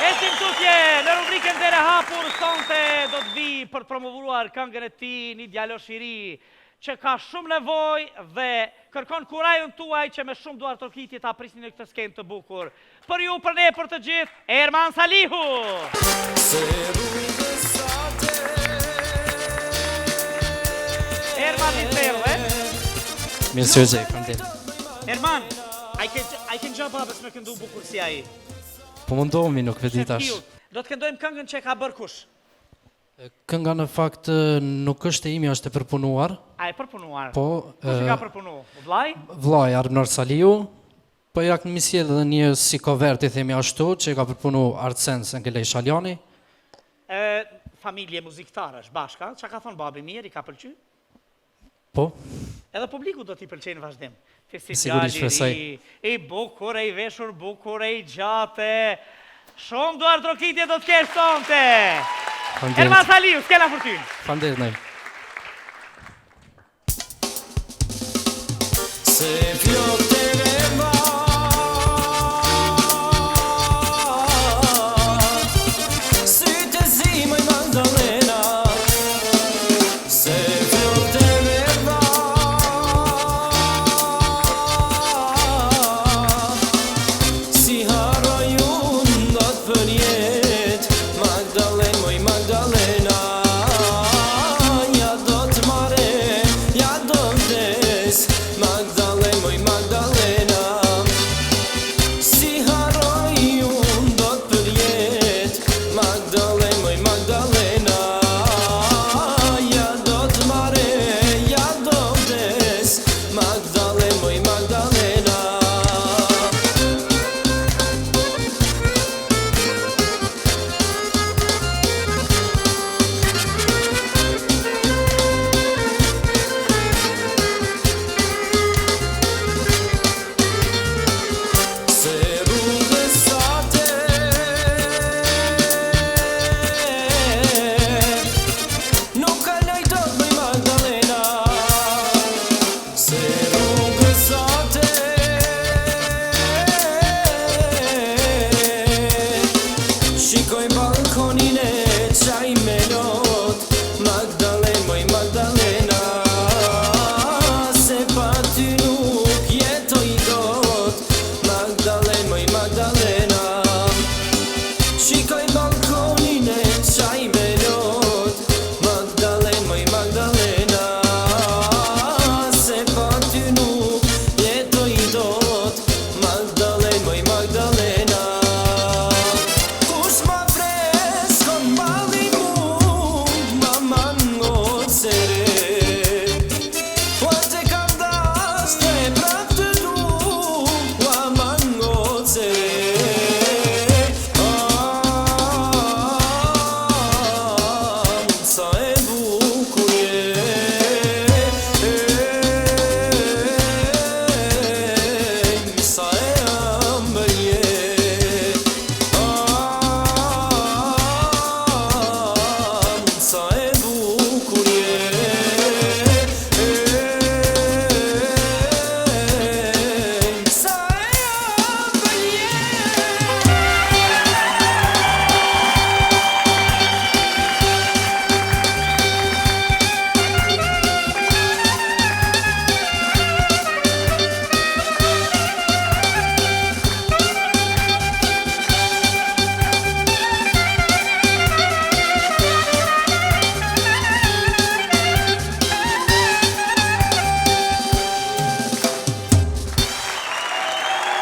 Esim tutje në rubrikën Dere Hapur, sonte do të vi për të promovuar këngën e tij, një djalosh i ri që ka shumë nevojë dhe kërkon kurajën tuaj që me shumë duar trokitje ta prisni në këtë skenë të bukur. Për ju, për ne, për të gjithë, Erman Salihu! Erman një thellë, Mirë se ujë, faleminderit. Erman, I can jump up me këndu bukur si ai. Po mundohemi, nuk vedi tash. Do të këndojmë këngën që ka bërë kush? Kënga në fakt nuk është e imi, është e përpunuar. A e përpunuar? Po. Kush e ka përpunu? Vllai? Vllai Arnor Saliu. Po ja këmi sjell edhe një si cover, i themi ashtu, që ka përpunu Artsense Angelej Shaljani. Familje muziktarësh bashka, çka ka thonë babi mirë, i ka pëlqy? Po. Edhe publiku do t'i pëlqejnë në vazhdim. Sigurisht shpresoj. I bukur, i veshur bukur, i gjate. Shumë duar trokitje do t'kesh sonte. Erman Saliu, s'kena fortun. Faleminderit. Se